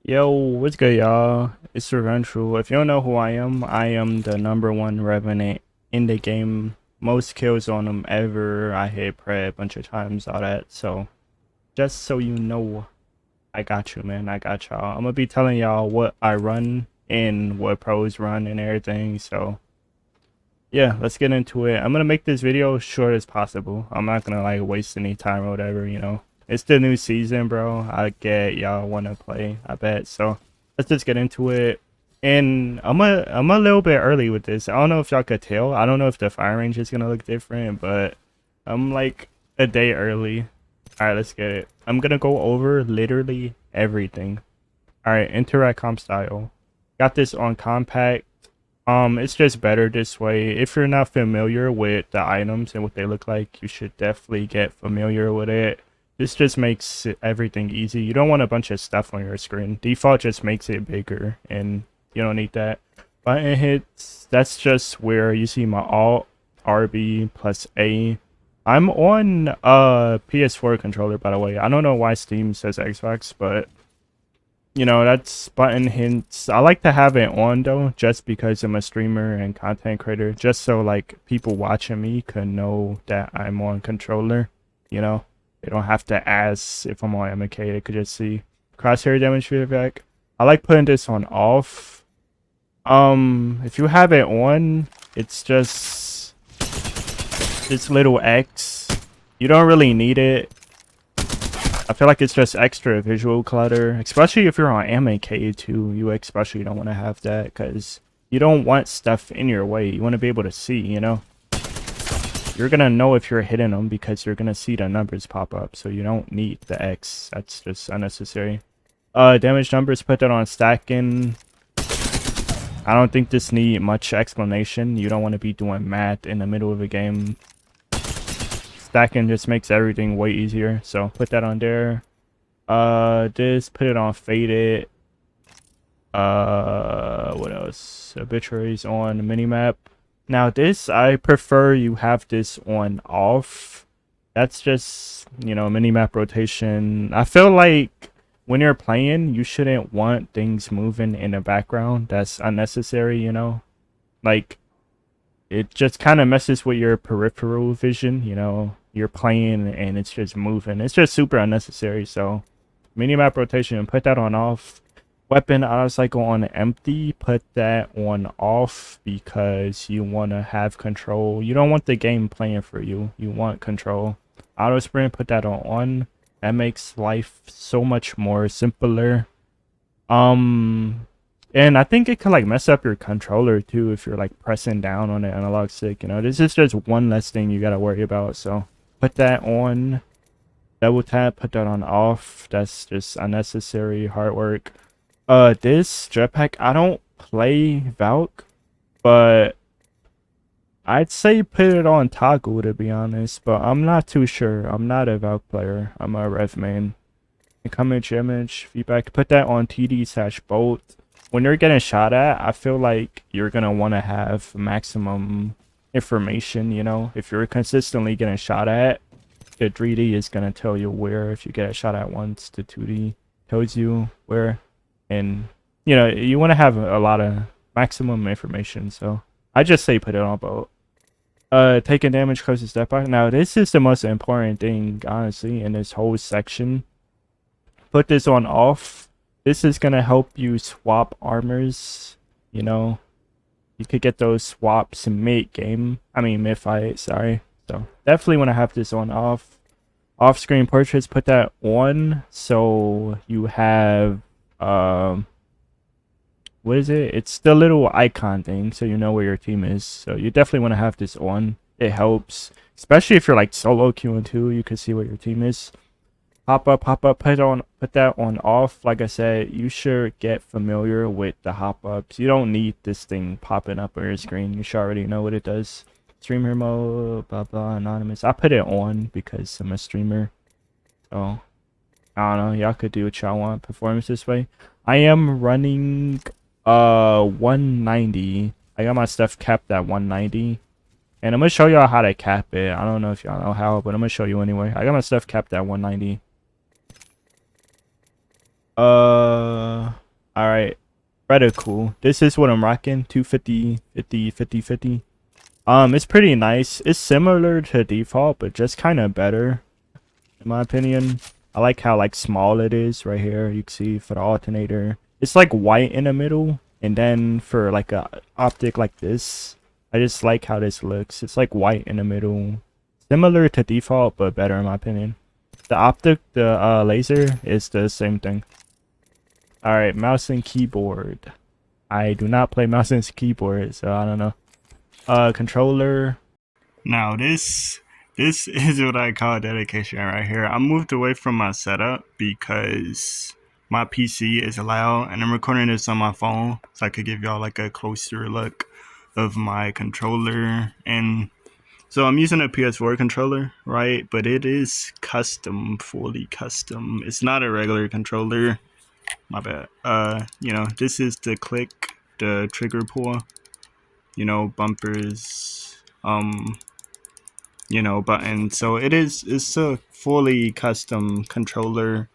Yo, what's good, y'all? It's Revengeful. If you don't know who I am the #1 Revenant in the game. Most kills on him ever. I hit prey a bunch of times, all that. So, just so you know, I got you, man. I got y'all. I'm gonna be telling y'all what I run and what pros run and everything. So, yeah, let's get into it. I'm gonna make this video as short as possible. I'm not gonna like waste any time or whatever. It's the new season, bro. I get y'all wanna play, I bet. So let's just get into it. And I'm a little bit early with this. I don't know if y'all could tell. I don't know if the fire range is gonna look different, but I'm like a day early. Alright, let's get it. I'm gonna go over literally everything. Alright, interact comp style. Got this on compact. It's just better this way. If you're not familiar with the items and what they look like, you should definitely get familiar with it. This just makes everything easy. You don't want a bunch of stuff on your screen. Default just makes it bigger, and you don't need that. Button hits, that's just where you see my Alt, RB, plus A. I'm on a PS4 controller, by the way. I don't know why Steam says Xbox, but that's button hints. I like to have it on though, just because I'm a streamer and content creator, just so like people watching me can know that I'm on controller. They don't have to ask if I'm on MK. They could just see crosshair damage feedback. I like putting this on off. If you have it on, it's just this little X. You don't really need it. I feel like it's just extra visual clutter, especially if you're on MK too. You especially don't want to have that because you don't want stuff in your way. You want to be able to see, You're going to know if you're hitting them because you're going to see the numbers pop up. So you don't need the X. That's just unnecessary. Damage numbers, put that on stacking. I don't think this need much explanation. You don't want to be doing math in the middle of a game. Stacking just makes everything way easier, so put that on there. This, put it on faded. What else? Obituaries on minimap. Now this, I prefer you have this on off. That's just, minimap rotation. I feel like when you're playing, you shouldn't want things moving in the background. That's unnecessary, Like, it just kind of messes with your peripheral vision, You're playing and it's just moving. It's just super unnecessary. So minimap rotation, put that on off. Weapon auto cycle on empty, put that on off because you want to have control. You don't want the game playing for you. You want control. Auto sprint, put that on. That makes life so much more simpler. And I think it could like mess up your controller too if you're like pressing down on the analog stick. This is just one less thing you gotta worry about. So put that on. Double tap, put that on off. That's just unnecessary hard work. This jetpack, I don't play Valk, but I'd say put it on toggle to be honest, but I'm not too sure. I'm not a Valk player. I'm a Rev main. Image feedback, put that on TD/bolt. When you're getting shot at, I feel like you're gonna want to have maximum information. If you're consistently getting shot at, the 3D is gonna tell you where. If you get shot at once, the 2D tells you where. And you want to have a lot of maximum information, so I just say put it on both. Taking damage closest step by. Now this is the most important thing honestly in this whole section. Put this on off. This is gonna help you swap armors. You could get those swaps mid fight, sorry. So definitely want to have this on off. Off screen portraits, put that on so you have what is it? It's the little icon thing, so you know where your team is. So you definitely want to have this on. It helps, especially if you're like solo queuing too. You can see where your team is. Hop up, put that on off. Like I said, you should get familiar with the hop ups. You don't need this thing popping up on your screen. You should already know what it does. Streamer mode, blah blah, anonymous. I put it on because I'm a streamer. So I don't know, y'all could do what y'all want. Performance this way. I am running 190. I got my stuff capped at 190. And I'm gonna show y'all how to cap it. I don't know if y'all know how, but I'm gonna show you anyway. I got my stuff capped at 190. Reticle. This is what I'm rocking. 250, 50, 50, 50. It's pretty nice. It's similar to default, but just kind of better, in my opinion. I like how like small it is right here. You can see for the alternator. It's like white in the middle, and then for like a optic like this, I just like how this looks. It's like white in the middle. Similar to default, but better in my opinion. The optic, the laser is the same thing. Alright, mouse and keyboard. I do not play mouse and keyboard, so I don't know. Controller. Now this is what I call dedication right here. I moved away from my setup because my PC is loud, and I'm recording this on my phone so I could give y'all like a closer look of my controller. And so I'm using a PS4 controller, right? But it is custom, fully custom. It's not a regular controller. My bad. You know, this is the click, the trigger pull, you know, bumpers, you know, button. So it's a fully custom controller.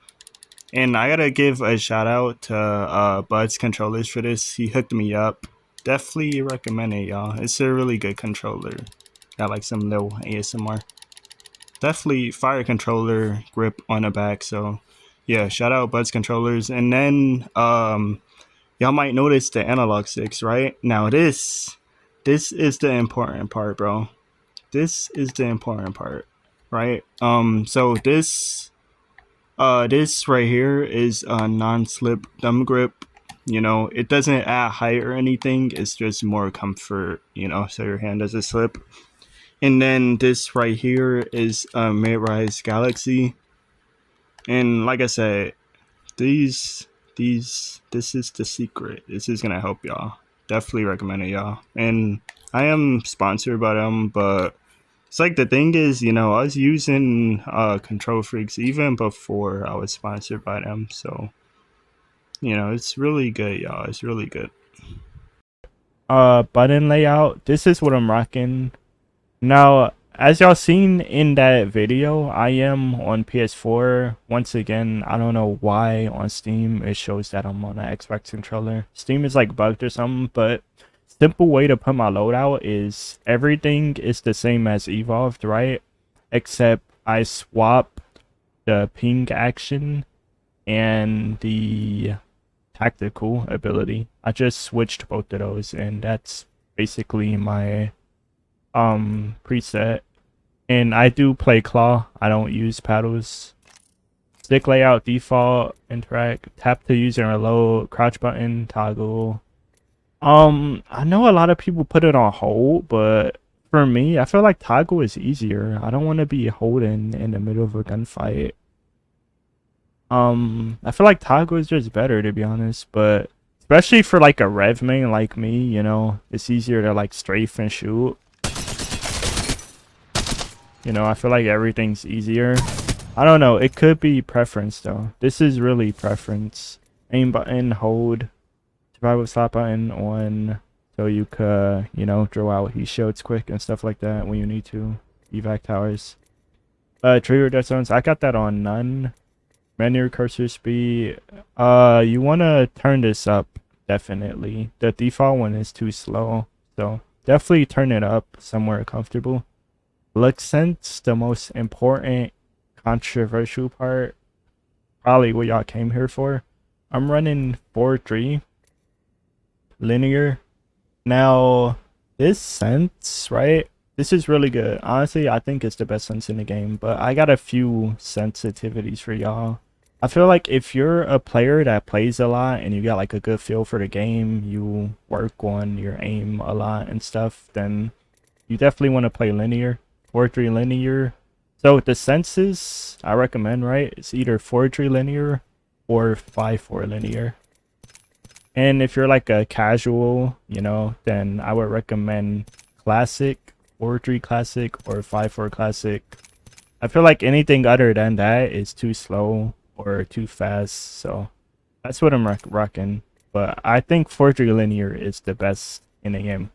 And I gotta give a shout out to Bud's Controllers for this. He hooked me up. Definitely recommend it, y'all. It's a really good controller. Got like some little ASMR. Definitely fire controller grip on the back. So yeah, shout out Bud's Controllers. And then y'all might notice the analog sticks, right? Now this is the important part, bro. This is the important part, right? So this right here is a non-slip thumb grip. You know, it doesn't add height or anything. It's just more comfort, you know, so your hand doesn't slip. And then this right here is a mid-rise Galaxy. And like I said, this is the secret. This is gonna help y'all. Definitely recommend it, y'all. And I am sponsored by them, but it's like the thing is, you know, I was using Control Freaks even before I was sponsored by them. So, you know, it's really good, y'all. It's really good. Button layout. This is what I'm rocking. Now, as y'all seen in that video, I am on PS4. Once again, I don't know why on Steam it shows that I'm on an Xbox controller. Steam is like bugged or something, but simple way to put my loadout is everything is the same as Evolved, right? Except I swap the ping action and the tactical ability. I just switched both of those, and that's basically my preset. And I do play claw. I don't use paddles. Stick layout default, interact, tap to use and reload, crouch button, toggle. I know a lot of people put it on hold, but for me, I feel like toggle is easier. I don't want to be holding in the middle of a gunfight. I feel like toggle is just better, to be honest, but especially for like a rev main like me, you know, it's easier to like strafe and shoot. You know, I feel like everything's easier. I don't know. It could be preference, though. This is really preference. Aim button, hold. Survival stop button on. So you could, you know, draw out heat shields quick and stuff like that when you need to. Evac towers. Trigger death zones. I got that on none. Menu cursor speed. You want to turn this up, definitely. The default one is too slow. So definitely turn it up somewhere comfortable. Look sense, the most important controversial part, probably what y'all came here for. I'm running 4-3 linear. Now this sense, right, this is really good. Honestly, I think it's the best sense in the game, but I got a few sensitivities for y'all. I feel like if you're a player that plays a lot and you got like a good feel for the game, you work on your aim a lot and stuff, then you definitely want to play linear. 4-3 linear. So the senses I recommend, right, it's either 4-3 linear or 5-4 linear. And if you're like a casual, you know, then I would recommend classic, 4-3 classic, or 5-4 classic. I feel like anything other than that is too slow or too fast, so that's what I'm rocking. But I think 4-3 linear is the best in the game.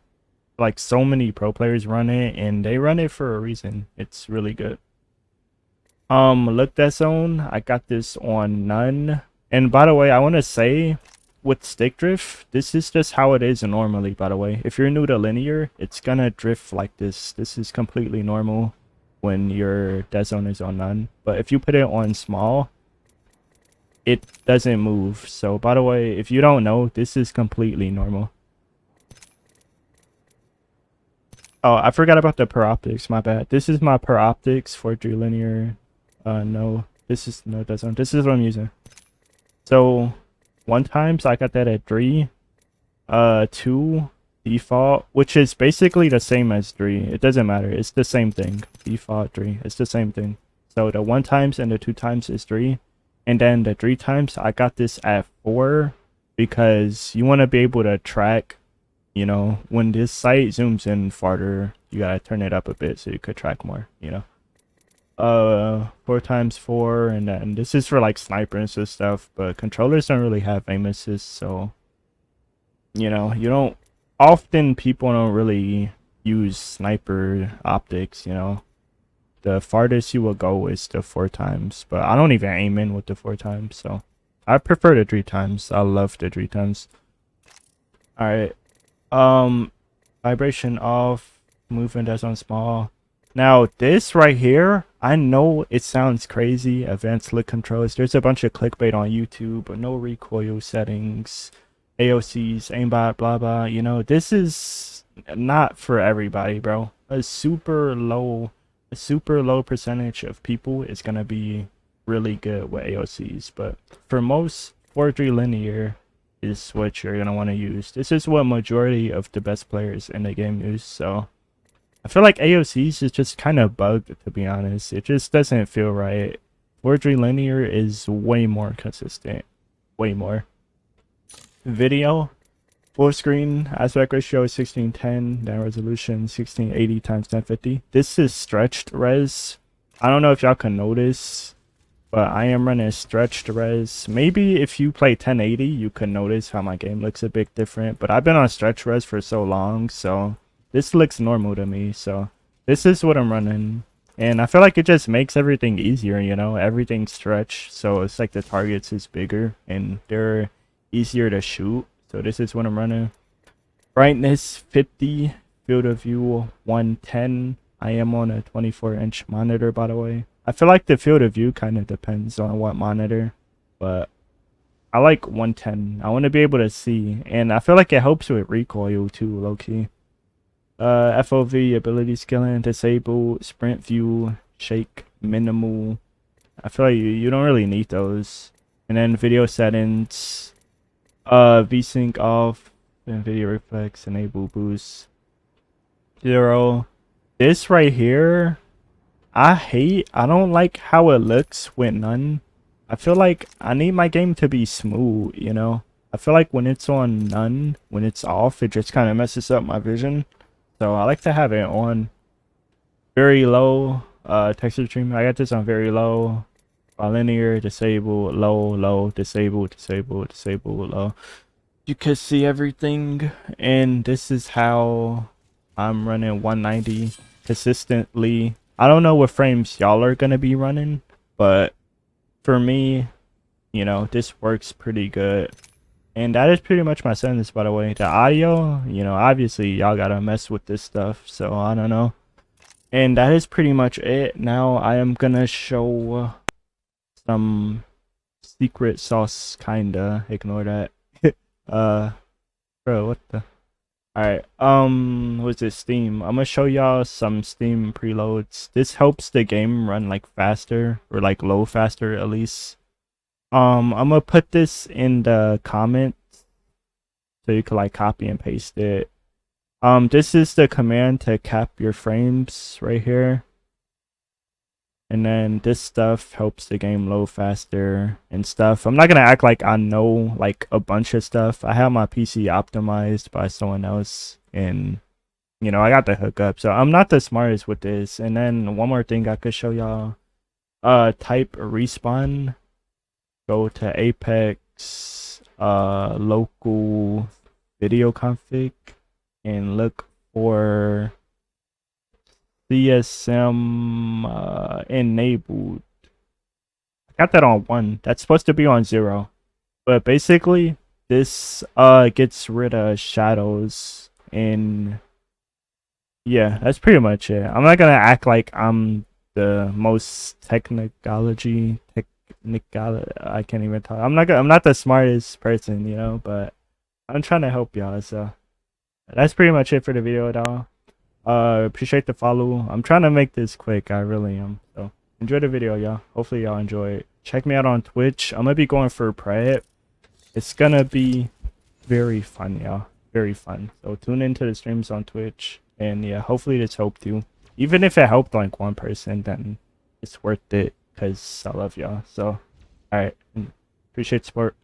Like, so many pro players run it, and they run it for a reason. It's really good. Look that zone. I got this on none. And by the way, I want to say with stick drift, this is just how it is normally, by the way. If you're new to linear, it's gonna drift like this. This is completely normal when your dead zone is on none. But if you put it on small, it doesn't move. So by the way, if you don't know, this is completely normal. Oh, I forgot about the per optics, my bad. This is my per optics for linear. No, this is no dead zone. This is what I'm using. So 1 times I got that at 3. 2 default, which is basically the same as 3. It doesn't matter. It's the same thing. Default 3. It's the same thing. So the 1 times and the 2 times is 3. And then the 3 times I got this at 4 because you want to be able to track, you know, when this site zooms in farther, you gotta turn it up a bit so you could track more, you know. 4 times 4, and then this is for like snipers and stuff, but controllers don't really have aim assist, so you know, you don't often, people don't really use sniper optics, you know. The farthest you will go is the 4 times, but I don't even aim in with the 4 times, so I prefer the 3 times. I love the 3 times. All right, vibration off, movement as on small. Now this right here, I know it sounds crazy, advanced look controls. There's a bunch of clickbait on YouTube, but no recoil settings, AOCs, aimbot, blah blah. You know, this is not for everybody, bro. A super low percentage of people is gonna be really good with AOCs, but for most 4-3 linear is what you're gonna want to use. This is what majority of the best players in the game use, so I feel like AOCs is just kind of bugged, to be honest. It just doesn't feel right. 4-3 linear is way more consistent. Way more. Video. Full screen aspect ratio is 1610. Down resolution 1680 times 1050. This is stretched res. I don't know if y'all can notice, but I am running stretched res. Maybe if you play 1080, you can notice how my game looks a bit different. But I've been on stretch res for so long, so this looks normal to me. So this is what I'm running, and I feel like it just makes everything easier, you know. Everything's stretched, so it's like the targets is bigger and they're easier to shoot. So this is what I'm running. Brightness 50, field of view 110. I am on a 24-inch monitor, by the way. I feel like the field of view kind of depends on what monitor, but I like 110. I want to be able to see, and I feel like it helps with recoil too, low-key. FOV, ability scaling, disable, sprint view, shake, minimal. I feel like you don't really need those. And then video settings, VSync off, and video reflex, enable boost, 0. This right here, I don't like how it looks with none. I feel like I need my game to be smooth, you know. I feel like when it's on none, when it's off, it just kind of messes up my vision. So I like to have it on very low. Texture treatment, I got this on very low. Linear, disable, low, low, disable, disable, disable, low. You can see everything, and this is how I'm running 190 consistently. I don't know what frames y'all are gonna be running, but for me, you know, this works pretty good. And that is pretty much my sentence, by the way. The audio, you know, obviously y'all gotta mess with this stuff, so I don't know. And that is pretty much it. Now I am gonna show some secret sauce, kinda. Ignore that. Bro, what the? Alright, what's this, Steam? I'm gonna show y'all some Steam preloads. This helps the game run like faster, or like low faster at least. I'm gonna put this in the comments so you can like copy and paste it. This is the command to cap your frames right here. And then this stuff helps the game load faster and stuff. I'm not gonna act like I know like a bunch of stuff. I have my PC optimized by someone else, and you know, I got the hookup, so I'm not the smartest with this. And then one more thing I could show y'all. Type respawn, go to Apex, local video config, and look for CSM enabled. I got that on 1. That's supposed to be on 0. But basically, This gets rid of shadows, and yeah, that's pretty much it. I'm not gonna act like I'm the most technical. I can't even talk. I'm not the smartest person, you know, but I'm trying to help y'all. So that's pretty much it for the video, though. Appreciate the follow. I'm trying to make this quick. I really am. So enjoy the video, y'all. Hopefully y'all enjoy it. Check me out on Twitch. I'm gonna be going for prep. It's gonna be very fun, y'all. Very fun. So tune into the streams on Twitch, and yeah, hopefully this helped you. Even if it helped like one person, then it's worth it because I love y'all. So, all right, appreciate support.